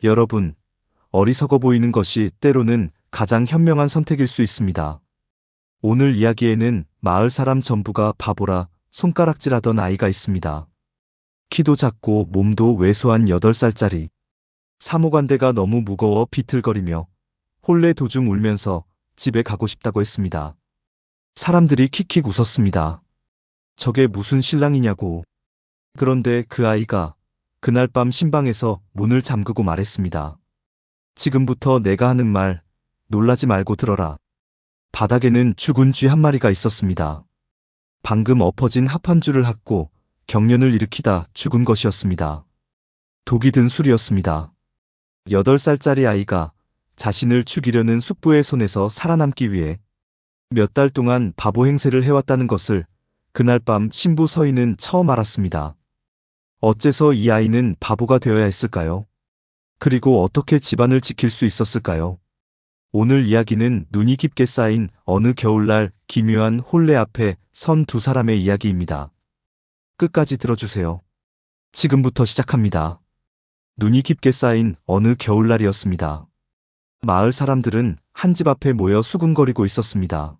여러분, 어리석어 보이는 것이 때로는 가장 현명한 선택일 수 있습니다. 오늘 이야기에는 마을 사람 전부가 바보라 손가락질하던 아이가 있습니다. 키도 작고 몸도 왜소한 8살짜리. 사모관대가 너무 무거워 비틀거리며 혼례 도중 울면서 집에 가고 싶다고 했습니다. 사람들이 킥킥 웃었습니다. 저게 무슨 신랑이냐고. 그런데 그 아이가 그날 밤 신방에서 문을 잠그고 말했습니다. 지금부터 내가 하는 말 놀라지 말고 들어라. 바닥에는 죽은 쥐 한 마리가 있었습니다. 방금 엎어진 합판줄을 핥고 경련을 일으키다 죽은 것이었습니다. 독이 든 술이었습니다. 8살짜리 아이가 자신을 죽이려는 숙부의 손에서 살아남기 위해 몇 달 동안 바보 행세를 해왔다는 것을 그날 밤 신부 서인은 처음 알았습니다. 어째서 이 아이는 바보가 되어야 했을까요? 그리고 어떻게 집안을 지킬 수 있었을까요? 오늘 이야기는 눈이 깊게 쌓인 어느 겨울날 기묘한 혼례 앞에 선 두 사람의 이야기입니다. 끝까지 들어주세요. 지금부터 시작합니다. 눈이 깊게 쌓인 어느 겨울날이었습니다. 마을 사람들은 한 집 앞에 모여 수군거리고 있었습니다.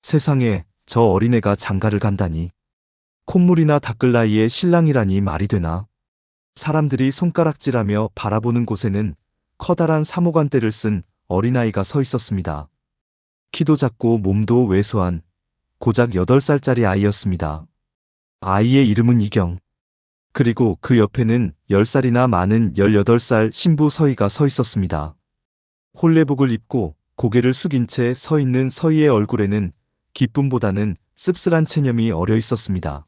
세상에, 저 어린애가 장가를 간다니. 콧물이나 닦을 나이에 신랑이라니 말이 되나. 사람들이 손가락질하며 바라보는 곳에는 커다란 사모관대를 쓴 어린아이가 서 있었습니다. 키도 작고 몸도 왜소한 고작 8살짜리 아이였습니다. 아이의 이름은 이경. 그리고 그 옆에는 10살이나 많은 18살 신부 서희가 서 있었습니다. 혼례복을 입고 고개를 숙인 채 서 있는 서희의 얼굴에는 기쁨보다는 씁쓸한 체념이 어려 있었습니다.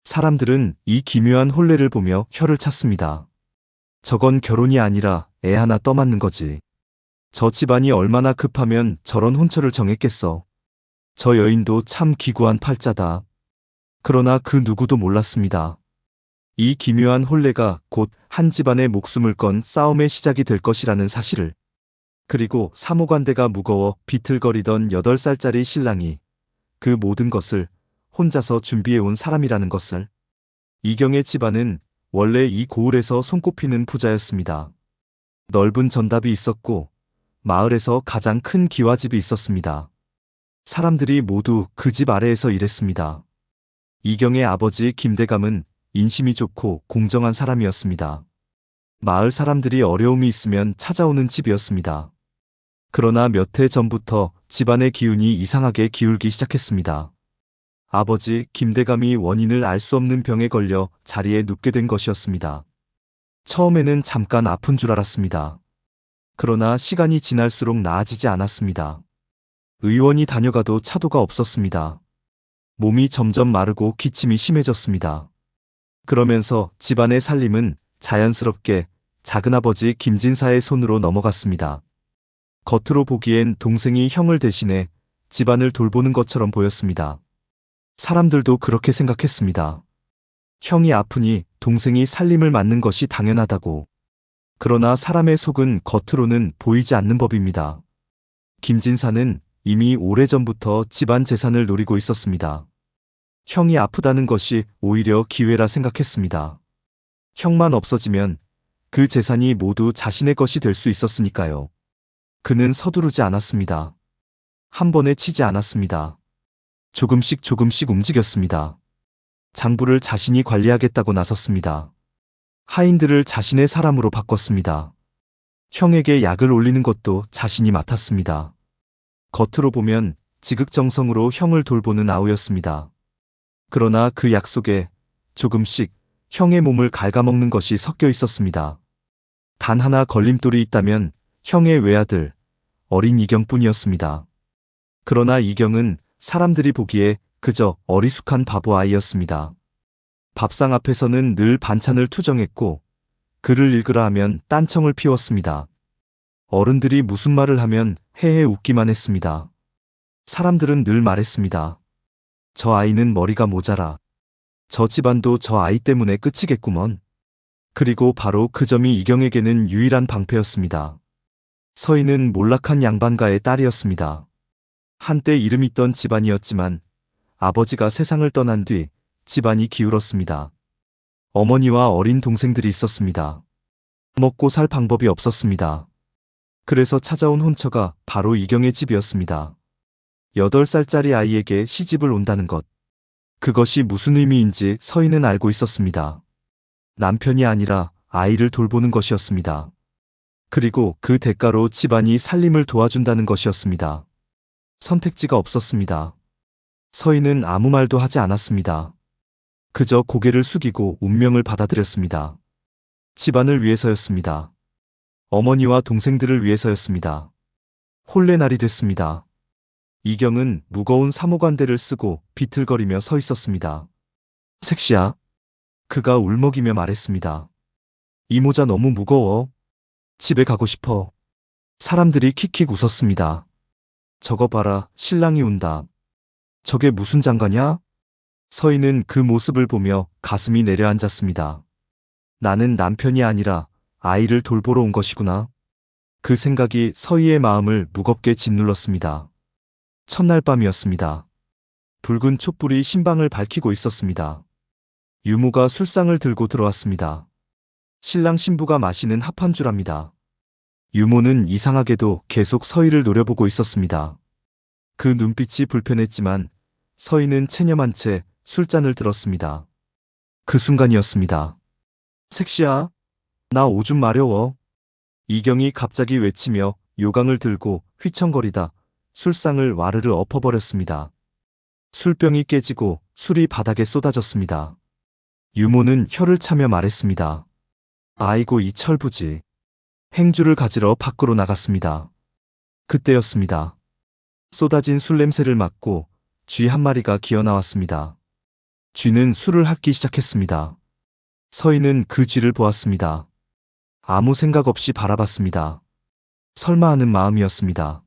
사람들은 이 기묘한 혼례를 보며 혀를 찼습니다. 저건 결혼이 아니라 애 하나 떠맞는 거지. 저 집안이 얼마나 급하면 저런 혼처를 정했겠어. 저 여인도 참 기구한 팔자다. 그러나 그 누구도 몰랐습니다. 이 기묘한 혼례가 곧 한 집안의 목숨을 건 싸움의 시작이 될 것이라는 사실을. 그리고 사모관대가 무거워 비틀거리던 8살짜리 신랑이 그 모든 것을 혼자서 준비해온 사람이라는 것을. 이경의 집안은 원래 이 고을에서 손꼽히는 부자였습니다. 넓은 전답이 있었고 마을에서 가장 큰 기와집이 있었습니다. 사람들이 모두 그 집 아래에서 일했습니다. 이경의 아버지 김대감은 인심이 좋고 공정한 사람이었습니다. 마을 사람들이 어려움이 있으면 찾아오는 집이었습니다. 그러나 몇 해 전부터 집안의 기운이 이상하게 기울기 시작했습니다. 아버지 김대감이 원인을 알 수 없는 병에 걸려 자리에 눕게 된 것이었습니다. 처음에는 잠깐 아픈 줄 알았습니다. 그러나 시간이 지날수록 나아지지 않았습니다. 의원이 다녀가도 차도가 없었습니다. 몸이 점점 마르고 기침이 심해졌습니다. 그러면서 집안의 살림은 자연스럽게 작은아버지 김진사의 손으로 넘어갔습니다. 겉으로 보기엔 동생이 형을 대신해 집안을 돌보는 것처럼 보였습니다. 사람들도 그렇게 생각했습니다. 형이 아프니 동생이 살림을 맡는 것이 당연하다고. 그러나 사람의 속은 겉으로는 보이지 않는 법입니다. 김진사는 이미 오래전부터 집안 재산을 노리고 있었습니다. 형이 아프다는 것이 오히려 기회라 생각했습니다. 형만 없어지면 그 재산이 모두 자신의 것이 될 수 있었으니까요. 그는 서두르지 않았습니다. 한 번에 치지 않았습니다. 조금씩 움직였습니다. 장부를 자신이 관리하겠다고 나섰습니다. 하인들을 자신의 사람으로 바꿨습니다. 형에게 약을 올리는 것도 자신이 맡았습니다. 겉으로 보면 지극정성으로 형을 돌보는 아우였습니다. 그러나 그 약 속에 조금씩 형의 몸을 갉아먹는 것이 섞여 있었습니다. 단 하나 걸림돌이 있다면 형의 외아들, 어린 이경뿐이었습니다. 그러나 이경은 사람들이 보기에 그저 어리숙한 바보 아이였습니다. 밥상 앞에서는 늘 반찬을 투정했고 글을 읽으라 하면 딴청을 피웠습니다. 어른들이 무슨 말을 하면 헤헤 웃기만 했습니다. 사람들은 늘 말했습니다. 저 아이는 머리가 모자라. 저 집안도 저 아이 때문에 끝이겠구먼. 그리고 바로 그 점이 이경에게는 유일한 방패였습니다. 서희는 몰락한 양반가의 딸이었습니다. 한때 이름 있던 집안이었지만 아버지가 세상을 떠난 뒤 집안이 기울었습니다. 어머니와 어린 동생들이 있었습니다. 먹고 살 방법이 없었습니다. 그래서 찾아온 혼처가 바로 이경의 집이었습니다. 8살짜리 아이에게 시집을 온다는 것. 그것이 무슨 의미인지 서희는 알고 있었습니다. 남편이 아니라 아이를 돌보는 것이었습니다. 그리고 그 대가로 집안이 살림을 도와준다는 것이었습니다. 선택지가 없었습니다. 서희는 아무 말도 하지 않았습니다. 그저 고개를 숙이고 운명을 받아들였습니다. 집안을 위해서였습니다. 어머니와 동생들을 위해서였습니다. 혼례날이 됐습니다. 이경은 무거운 사모관대를 쓰고 비틀거리며 서 있었습니다. 색시야. 그가 울먹이며 말했습니다. 이 모자 너무 무거워. 집에 가고 싶어. 사람들이 킥킥 웃었습니다. 저거 봐라, 신랑이 운다. 저게 무슨 장가냐? 서희는 그 모습을 보며 가슴이 내려앉았습니다. 나는 남편이 아니라 아이를 돌보러 온 것이구나. 그 생각이 서희의 마음을 무겁게 짓눌렀습니다. 첫날 밤이었습니다. 붉은 촛불이 신방을 밝히고 있었습니다. 유모가 술상을 들고 들어왔습니다. 신랑 신부가 마시는 합한 주랍니다. 유모는 이상하게도 계속 서희를 노려보고 있었습니다. 그 눈빛이 불편했지만 서희는 체념한 채 술잔을 들었습니다. 그 순간이었습니다. 색시야, 나 오줌 마려워. 이경이 갑자기 외치며 요강을 들고 휘청거리다 술상을 와르르 엎어버렸습니다. 술병이 깨지고 술이 바닥에 쏟아졌습니다. 유모는 혀를 차며 말했습니다. 아이고 이 철부지. 행주를 가지러 밖으로 나갔습니다. 그때였습니다. 쏟아진 술 냄새를 맡고 쥐 한 마리가 기어나왔습니다. 쥐는 술을 핥기 시작했습니다. 서희는 그 쥐를 보았습니다. 아무 생각 없이 바라봤습니다. 설마 하는 마음이었습니다.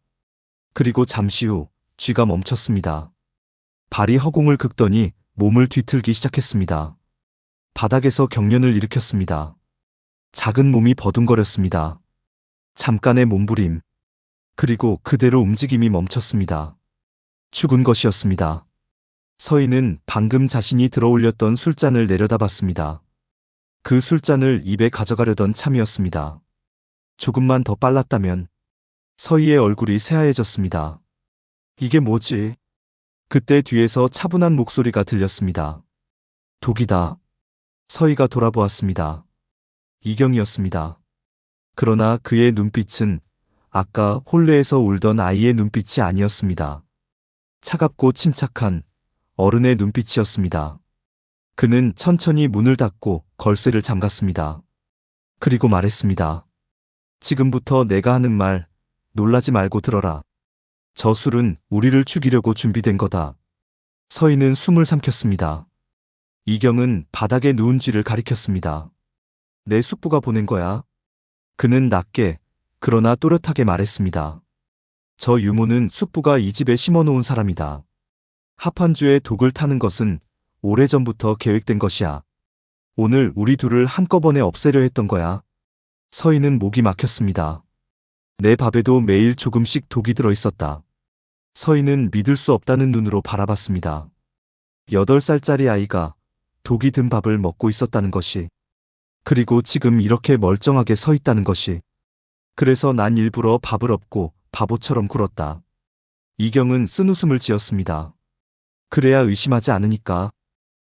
그리고 잠시 후 쥐가 멈췄습니다. 발이 허공을 긁더니 몸을 뒤틀기 시작했습니다. 바닥에서 경련을 일으켰습니다. 작은 몸이 버둥거렸습니다. 잠깐의 몸부림. 그리고 그대로 움직임이 멈췄습니다. 죽은 것이었습니다. 서희는 방금 자신이 들어올렸던 술잔을 내려다봤습니다. 그 술잔을 입에 가져가려던 참이었습니다. 조금만 더 빨랐다면. 서희의 얼굴이 새하얘졌습니다. 이게 뭐지? 그때 뒤에서 차분한 목소리가 들렸습니다. 독이다. 서희가 돌아보았습니다. 이경이었습니다. 그러나 그의 눈빛은 아까 혼례에서 울던 아이의 눈빛이 아니었습니다. 차갑고 침착한 어른의 눈빛이었습니다. 그는 천천히 문을 닫고 걸쇠를 잠갔습니다. 그리고 말했습니다. 지금부터 내가 하는 말 놀라지 말고 들어라. 저 술은 우리를 죽이려고 준비된 거다. 서희는 숨을 삼켰습니다. 이경은 바닥에 누운 쥐를 가리켰습니다. 내 숙부가 보낸 거야. 그는 낮게 그러나 또렷하게 말했습니다. 저 유모는 숙부가 이 집에 심어놓은 사람이다. 합한주에 독을 타는 것은 오래전부터 계획된 것이야. 오늘 우리 둘을 한꺼번에 없애려 했던 거야. 서희는 목이 막혔습니다. 내 밥에도 매일 조금씩 독이 들어있었다. 서희는 믿을 수 없다는 눈으로 바라봤습니다. 8살짜리 아이가 독이 든 밥을 먹고 있었다는 것이, 그리고 지금 이렇게 멀쩡하게 서 있다는 것이. 그래서 난 일부러 밥을 엎고 바보처럼 굴었다. 이경은 쓴웃음을 지었습니다. 그래야 의심하지 않으니까.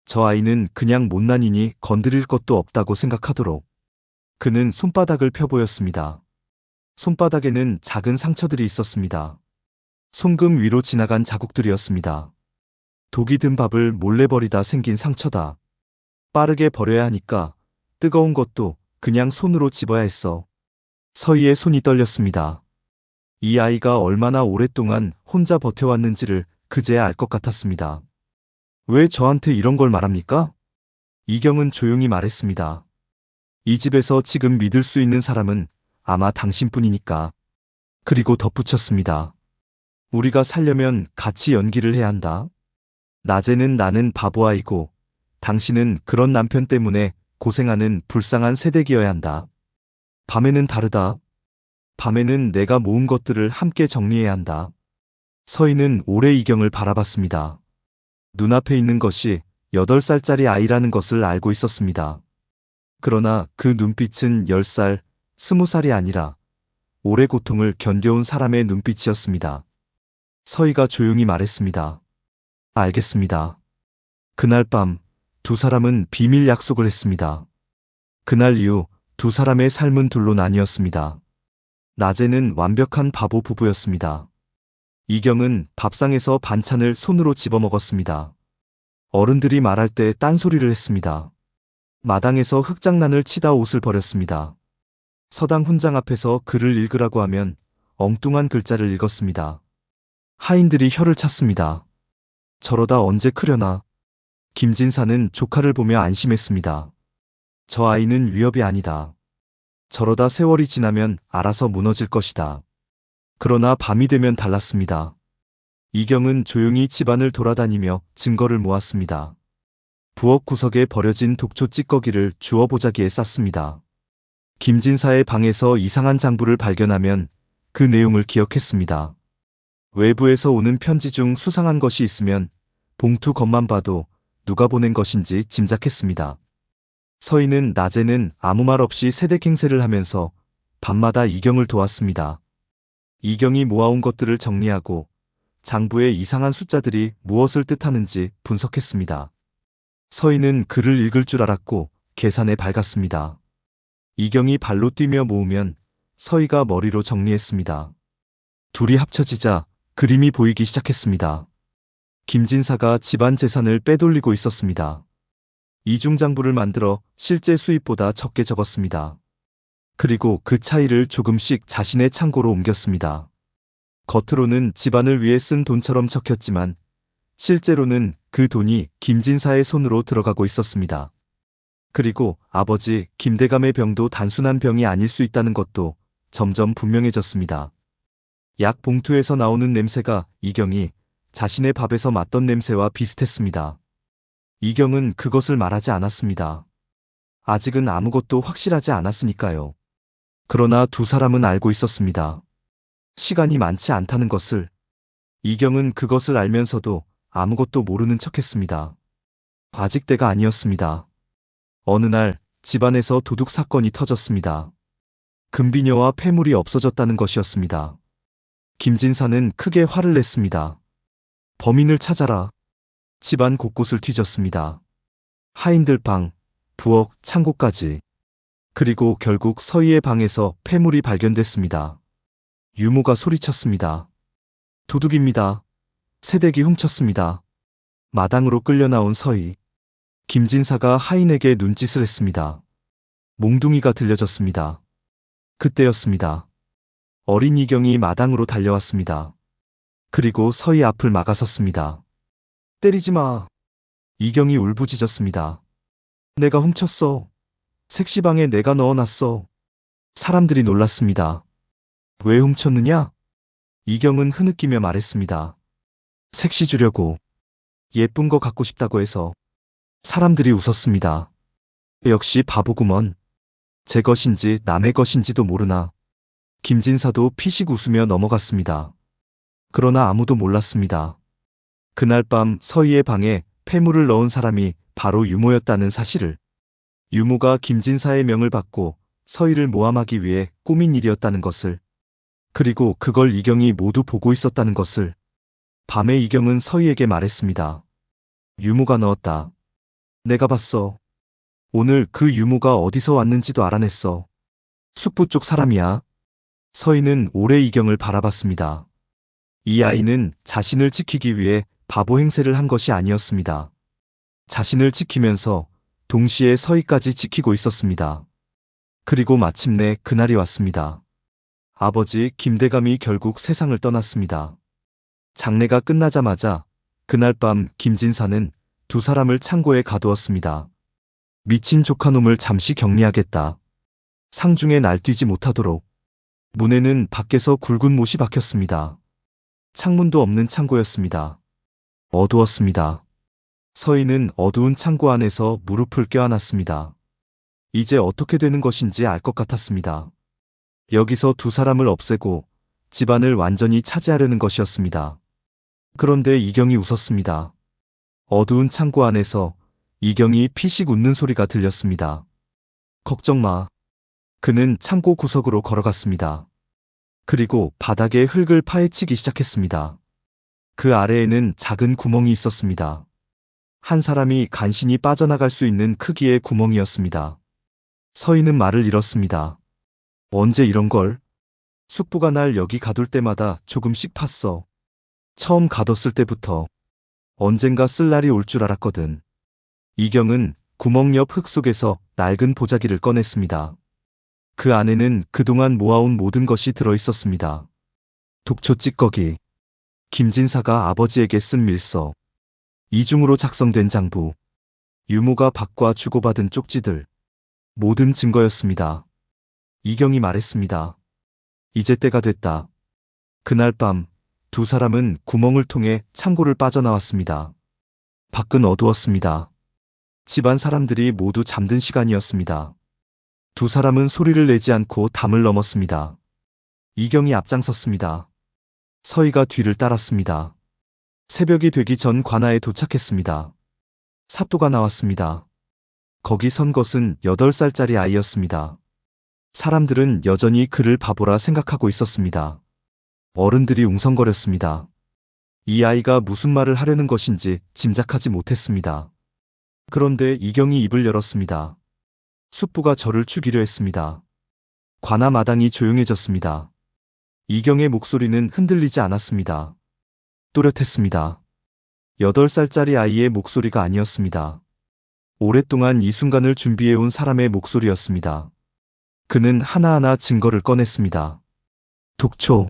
저 아이는 그냥 못난이니 건드릴 것도 없다고 생각하도록. 그는 손바닥을 펴보였습니다. 손바닥에는 작은 상처들이 있었습니다. 손금 위로 지나간 자국들이었습니다. 독이 든 밥을 몰래 버리다 생긴 상처다. 빠르게 버려야 하니까 뜨거운 것도 그냥 손으로 집어야 했어. 서희의 손이 떨렸습니다. 이 아이가 얼마나 오랫동안 혼자 버텨왔는지를 그제야 알 것 같았습니다. 왜 저한테 이런 걸 말합니까? 이경은 조용히 말했습니다. 이 집에서 지금 믿을 수 있는 사람은 아마 당신뿐이니까. 그리고 덧붙였습니다. 우리가 살려면 같이 연기를 해야 한다. 낮에는 나는 바보아이고 당신은 그런 남편 때문에 고생하는 불쌍한 새댁이어야 한다. 밤에는 다르다. 밤에는 내가 모은 것들을 함께 정리해야 한다. 서희는 오래 이경을 바라봤습니다. 눈앞에 있는 것이 8살짜리 아이라는 것을 알고 있었습니다. 그러나 그 눈빛은 10살, 20살이 아니라 오래 고통을 견뎌온 사람의 눈빛이었습니다. 서희가 조용히 말했습니다. 알겠습니다. 그날 밤 두 사람은 비밀 약속을 했습니다. 그날 이후 두 사람의 삶은 둘로 나뉘었습니다. 낮에는 완벽한 바보 부부였습니다. 이경은 밥상에서 반찬을 손으로 집어먹었습니다. 어른들이 말할 때 딴소리를 했습니다. 마당에서 흙장난을 치다 옷을 버렸습니다. 서당 훈장 앞에서 글을 읽으라고 하면 엉뚱한 글자를 읽었습니다. 하인들이 혀를 찼습니다. 저러다 언제 크려나. 김진사는 조카를 보며 안심했습니다. 저 아이는 위협이 아니다. 저러다 세월이 지나면 알아서 무너질 것이다. 그러나 밤이 되면 달랐습니다. 이경은 조용히 집안을 돌아다니며 증거를 모았습니다. 부엌 구석에 버려진 독초 찌꺼기를 주워 보자기에 쌌습니다. 김진사의 방에서 이상한 장부를 발견하면 그 내용을 기억했습니다. 외부에서 오는 편지 중 수상한 것이 있으면 봉투 겉만 봐도 누가 보낸 것인지 짐작했습니다. 서희는 낮에는 아무 말 없이 세대갱세를 하면서 밤마다 이경을 도왔습니다. 이경이 모아온 것들을 정리하고 장부에 이상한 숫자들이 무엇을 뜻하는지 분석했습니다. 서희는 글을 읽을 줄 알았고 계산에 밝았습니다. 이경이 발로 뛰며 모으면 서희가 머리로 정리했습니다. 둘이 합쳐지자 그림이 보이기 시작했습니다. 김진사가 집안 재산을 빼돌리고 있었습니다. 이중장부를 만들어 실제 수입보다 적게 적었습니다. 그리고 그 차이를 조금씩 자신의 창고로 옮겼습니다. 겉으로는 집안을 위해 쓴 돈처럼 적혔지만 실제로는 그 돈이 김진사의 손으로 들어가고 있었습니다. 그리고 아버지 김대감의 병도 단순한 병이 아닐 수 있다는 것도 점점 분명해졌습니다. 약 봉투에서 나오는 냄새가 이경이 자신의 밥에서 맡던 냄새와 비슷했습니다. 이경은 그것을 말하지 않았습니다. 아직은 아무것도 확실하지 않았으니까요. 그러나 두 사람은 알고 있었습니다. 시간이 많지 않다는 것을. 이경은 그것을 알면서도 아무것도 모르는 척했습니다. 아직 때가 아니었습니다. 어느 날 집안에서 도둑 사건이 터졌습니다. 금비녀와 폐물이 없어졌다는 것이었습니다. 김진사는 크게 화를 냈습니다. 범인을 찾아라. 집안 곳곳을 뒤졌습니다. 하인들 방, 부엌, 창고까지. 그리고 결국 서희의 방에서 폐물이 발견됐습니다. 유모가 소리쳤습니다. 도둑입니다. 새댁이 훔쳤습니다. 마당으로 끌려 나온 서희. 김진사가 하인에게 눈짓을 했습니다. 몽둥이가 들려졌습니다. 그때였습니다. 어린 이경이 마당으로 달려왔습니다. 그리고 서희 앞을 막아섰습니다. 때리지 마. 이경이 울부짖었습니다. 내가 훔쳤어. 색시방에 내가 넣어놨어. 사람들이 놀랐습니다. 왜 훔쳤느냐? 이경은 흐느끼며 말했습니다. 색시 주려고. 예쁜 거 갖고 싶다고 해서. 사람들이 웃었습니다. 역시 바보구먼. 제 것인지 남의 것인지도 모르나. 김진사도 피식 웃으며 넘어갔습니다. 그러나 아무도 몰랐습니다. 그날 밤 서희의 방에 폐물을 넣은 사람이 바로 유모였다는 사실을. 유모가 김진사의 명을 받고 서희를 모함하기 위해 꾸민 일이었다는 것을. 그리고 그걸 이경이 모두 보고 있었다는 것을. 밤에 이경은 서희에게 말했습니다. 유모가 넣었다. 내가 봤어. 오늘 그 유모가 어디서 왔는지도 알아냈어. 숙부 쪽 사람이야. 서희는 오래 이경을 바라봤습니다. 이 아이는 자신을 지키기 위해 바보 행세를 한 것이 아니었습니다. 자신을 지키면서 동시에 서희까지 지키고 있었습니다. 그리고 마침내 그날이 왔습니다. 아버지 김대감이 결국 세상을 떠났습니다. 장례가 끝나자마자 그날 밤 김진사는 두 사람을 창고에 가두었습니다. 미친 조카놈을 잠시 격리하겠다. 상중에 날뛰지 못하도록. 문에는 밖에서 굵은 못이 박혔습니다. 창문도 없는 창고였습니다. 어두웠습니다. 서희는 어두운 창고 안에서 무릎을 껴안았습니다. 이제 어떻게 되는 것인지 알 것 같았습니다. 여기서 두 사람을 없애고 집안을 완전히 차지하려는 것이었습니다. 그런데 이경이 웃었습니다. 어두운 창고 안에서 이경이 피식 웃는 소리가 들렸습니다. 걱정 마. 그는 창고 구석으로 걸어갔습니다. 그리고 바닥에 흙을 파헤치기 시작했습니다. 그 아래에는 작은 구멍이 있었습니다. 한 사람이 간신히 빠져나갈 수 있는 크기의 구멍이었습니다. 서희는 말을 잃었습니다. 언제 이런 걸? 숙부가 날 여기 가둘 때마다 조금씩 팠어. 처음 가뒀을 때부터. 언젠가 쓸 날이 올 줄 알았거든. 이경은 구멍 옆 흙 속에서 낡은 보자기를 꺼냈습니다. 그 안에는 그동안 모아온 모든 것이 들어있었습니다. 독초 찌꺼기, 김진사가 아버지에게 쓴 밀서, 이중으로 작성된 장부, 유모가 밭과 주고받은 쪽지들, 모든 증거였습니다. 이경이 말했습니다. 이제 때가 됐다. 그날 밤 두 사람은 구멍을 통해 창고를 빠져나왔습니다. 밖은 어두웠습니다. 집안 사람들이 모두 잠든 시간이었습니다. 두 사람은 소리를 내지 않고 담을 넘었습니다. 이경이 앞장섰습니다. 서희가 뒤를 따랐습니다. 새벽이 되기 전 관아에 도착했습니다. 사또가 나왔습니다. 거기 선 것은 8살짜리 아이였습니다. 사람들은 여전히 그를 바보라 생각하고 있었습니다. 어른들이 웅성거렸습니다. 이 아이가 무슨 말을 하려는 것인지 짐작하지 못했습니다. 그런데 이경이 입을 열었습니다. 숙부가 저를 죽이려 했습니다. 관아 마당이 조용해졌습니다. 이경의 목소리는 흔들리지 않았습니다. 또렷했습니다. 8살짜리 아이의 목소리가 아니었습니다. 오랫동안 이 순간을 준비해온 사람의 목소리였습니다. 그는 하나하나 증거를 꺼냈습니다. 독초,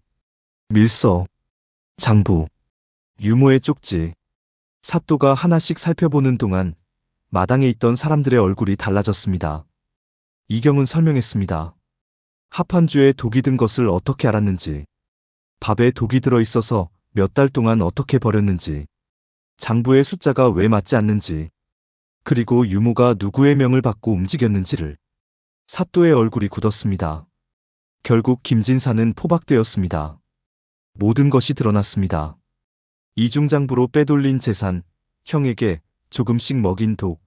밀서, 장부, 유모의 쪽지. 사또가 하나씩 살펴보는 동안 마당에 있던 사람들의 얼굴이 달라졌습니다. 이경은 설명했습니다. 합판주에 독이 든 것을 어떻게 알았는지, 밥에 독이 들어 있어서 몇 달 동안 어떻게 버렸는지, 장부의 숫자가 왜 맞지 않는지, 그리고 유모가 누구의 명을 받고 움직였는지를. 사또의 얼굴이 굳었습니다. 결국 김진사는 포박되었습니다. 모든 것이 드러났습니다. 이중장부로 빼돌린 재산, 형에게 조금씩 먹인 독,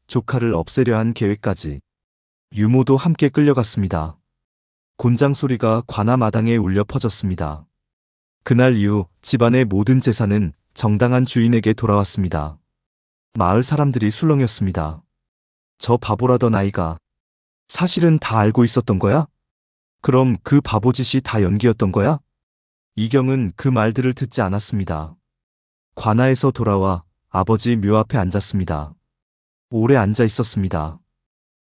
조카를 없애려 한 계획까지. 유모도 함께 끌려갔습니다. 곤장 소리가 관아 마당에 울려 퍼졌습니다. 그날 이후 집안의 모든 재산은 정당한 주인에게 돌아왔습니다. 마을 사람들이 술렁였습니다. 저 바보라던 아이가 사실은 다 알고 있었던 거야? 그럼 그 바보짓이 다 연기였던 거야? 이경은 그 말들을 듣지 않았습니다. 관아에서 돌아와 아버지 묘 앞에 앉았습니다. 오래 앉아 있었습니다.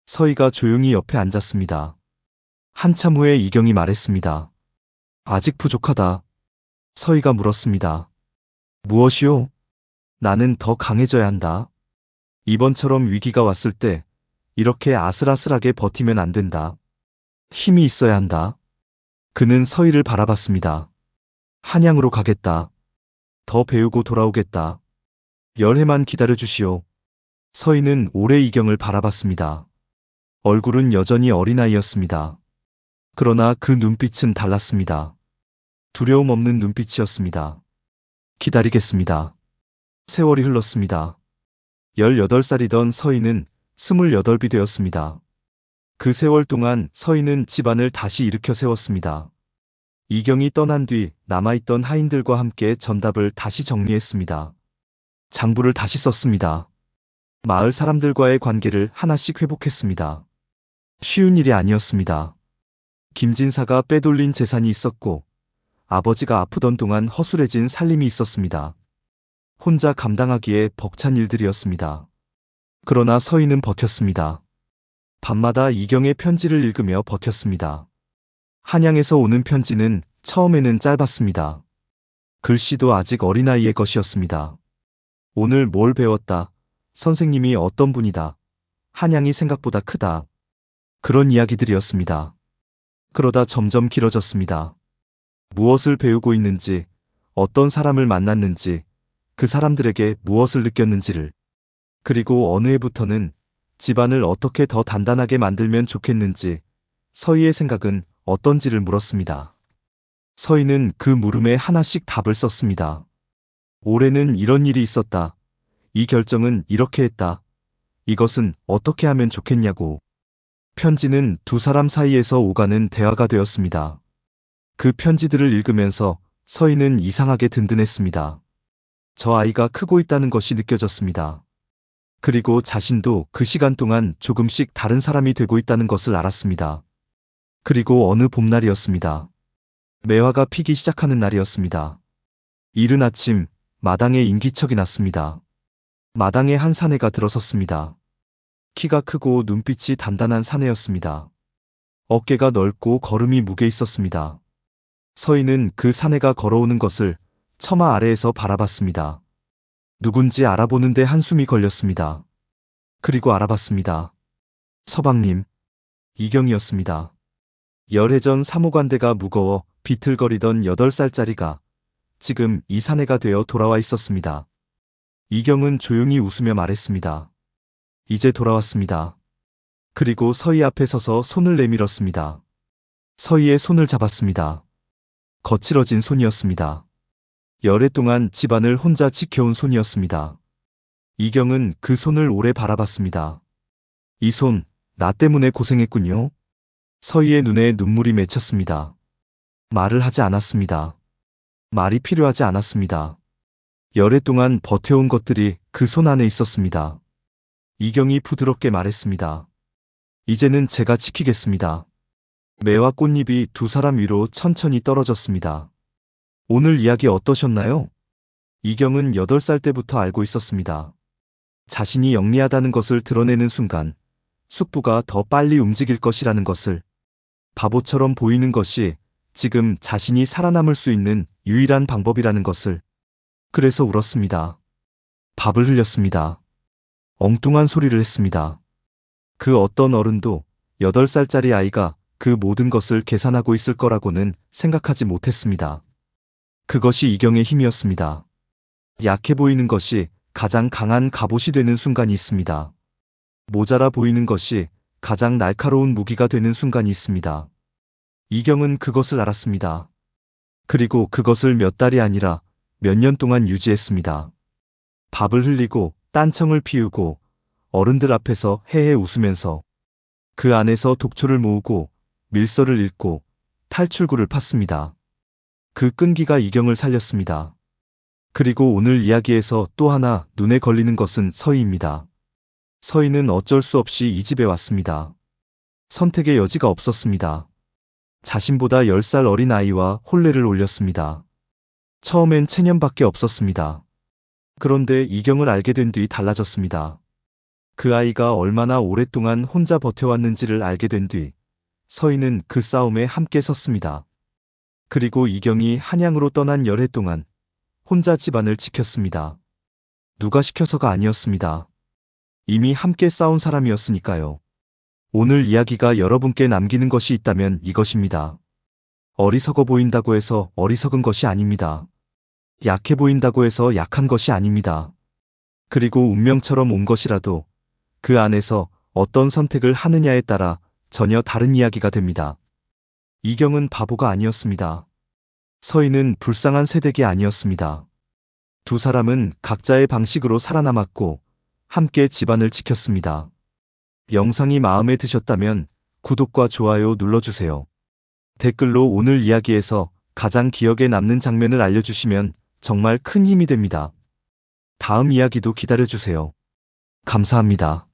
서희가 조용히 옆에 앉았습니다. 한참 후에 이경이 말했습니다. 아직 부족하다. 서희가 물었습니다. 무엇이요? 나는 더 강해져야 한다. 이번처럼 위기가 왔을 때 이렇게 아슬아슬하게 버티면 안 된다. 힘이 있어야 한다. 그는 서희를 바라봤습니다. 한양으로 가겠다. 더 배우고 돌아오겠다. 10해만 기다려주시오. 서희는 오래 이경을 바라봤습니다. 얼굴은 여전히 어린아이였습니다. 그러나 그 눈빛은 달랐습니다. 두려움 없는 눈빛이었습니다. 기다리겠습니다. 세월이 흘렀습니다. 18살이던 서희는 28이 되었습니다. 그 세월 동안 서희는 집안을 다시 일으켜 세웠습니다. 이경이 떠난 뒤 남아있던 하인들과 함께 전답을 다시 정리했습니다. 장부를 다시 썼습니다. 마을 사람들과의 관계를 하나씩 회복했습니다. 쉬운 일이 아니었습니다. 김진사가 빼돌린 재산이 있었고 아버지가 아프던 동안 허술해진 살림이 있었습니다. 혼자 감당하기에 벅찬 일들이었습니다. 그러나 서희는 버텼습니다. 밤마다 이경의 편지를 읽으며 버텼습니다. 한양에서 오는 편지는 처음에는 짧았습니다. 글씨도 아직 어린아이의 것이었습니다. 오늘 뭘 배웠다. 선생님이 어떤 분이다. 한양이 생각보다 크다. 그런 이야기들이었습니다. 그러다 점점 길어졌습니다. 무엇을 배우고 있는지, 어떤 사람을 만났는지, 그 사람들에게 무엇을 느꼈는지를, 그리고 어느 해부터는 집안을 어떻게 더 단단하게 만들면 좋겠는지, 서희의 생각은 어떤지를 물었습니다. 서희는 그 물음에 하나씩 답을 썼습니다. 올해는 이런 일이 있었다. 이 결정은 이렇게 했다. 이것은 어떻게 하면 좋겠냐고. 편지는 두 사람 사이에서 오가는 대화가 되었습니다. 그 편지들을 읽으면서 서희는 이상하게 든든했습니다. 저 아이가 크고 있다는 것이 느껴졌습니다. 그리고 자신도 그 시간 동안 조금씩 다른 사람이 되고 있다는 것을 알았습니다. 그리고 어느 봄날이었습니다. 매화가 피기 시작하는 날이었습니다. 이른 아침, 마당에 인기척이 났습니다. 마당에 한 사내가 들어섰습니다. 키가 크고 눈빛이 단단한 사내였습니다. 어깨가 넓고 걸음이 무게 있었습니다. 서희는 그 사내가 걸어오는 것을 처마 아래에서 바라봤습니다. 누군지 알아보는데 한숨이 걸렸습니다. 그리고 알아봤습니다. 서방님, 이경이었습니다. 열해 전 사모관대가 무거워 비틀거리던 8살짜리가 지금 이 사내가 되어 돌아와 있었습니다. 이경은 조용히 웃으며 말했습니다. 이제 돌아왔습니다. 그리고 서희 앞에 서서 손을 내밀었습니다. 서희의 손을 잡았습니다. 거칠어진 손이었습니다. 열해 동안 집안을 혼자 지켜온 손이었습니다. 이경은 그 손을 오래 바라봤습니다. 이 손, 나 때문에 고생했군요. 서희의 눈에 눈물이 맺혔습니다. 말을 하지 않았습니다. 말이 필요하지 않았습니다. 열해 동안 버텨온 것들이 그 손 안에 있었습니다. 이경이 부드럽게 말했습니다. 이제는 제가 지키겠습니다. 매와 꽃잎이 두 사람 위로 천천히 떨어졌습니다. 오늘 이야기 어떠셨나요? 이경은 8살 때부터 알고 있었습니다. 자신이 영리하다는 것을 드러내는 순간 숙부가 더 빨리 움직일 것이라는 것을, 바보처럼 보이는 것이 지금 자신이 살아남을 수 있는 유일한 방법이라는 것을. 그래서 울었습니다. 밥을 흘렸습니다. 엉뚱한 소리를 했습니다. 그 어떤 어른도 8살짜리 아이가 그 모든 것을 계산하고 있을 거라고는 생각하지 못했습니다. 그것이 이경의 힘이었습니다. 약해 보이는 것이 가장 강한 갑옷이 되는 순간이 있습니다. 모자라 보이는 것이 가장 날카로운 무기가 되는 순간이 있습니다. 이경은 그것을 알았습니다. 그리고 그것을 몇 달이 아니라 몇 년 동안 유지했습니다. 밥을 흘리고 딴청을 피우고 어른들 앞에서 헤헤 웃으면서 그 안에서 독초를 모으고 밀서를 읽고 탈출구를 팠습니다. 그 끈기가 이경을 살렸습니다. 그리고 오늘 이야기에서 또 하나 눈에 걸리는 것은 서희입니다. 서희는 어쩔 수 없이 이 집에 왔습니다. 선택의 여지가 없었습니다. 자신보다 10살 어린 아이와 혼례를 올렸습니다. 처음엔 체념밖에 없었습니다. 그런데 이경을 알게 된 뒤 달라졌습니다. 그 아이가 얼마나 오랫동안 혼자 버텨왔는지를 알게 된 뒤 서희는 그 싸움에 함께 섰습니다. 그리고 이경이 한양으로 떠난 열해 동안 혼자 집안을 지켰습니다. 누가 시켜서가 아니었습니다. 이미 함께 싸운 사람이었으니까요. 오늘 이야기가 여러분께 남기는 것이 있다면 이것입니다. 어리석어 보인다고 해서 어리석은 것이 아닙니다. 약해 보인다고 해서 약한 것이 아닙니다. 그리고 운명처럼 온 것이라도 그 안에서 어떤 선택을 하느냐에 따라 전혀 다른 이야기가 됩니다. 이경은 바보가 아니었습니다. 서희는 불쌍한 새댁이 아니었습니다. 두 사람은 각자의 방식으로 살아남았고 함께 집안을 지켰습니다. 영상이 마음에 드셨다면 구독과 좋아요 눌러주세요. 댓글로 오늘 이야기에서 가장 기억에 남는 장면을 알려주시면 정말 큰 힘이 됩니다. 다음 이야기도 기다려주세요. 감사합니다.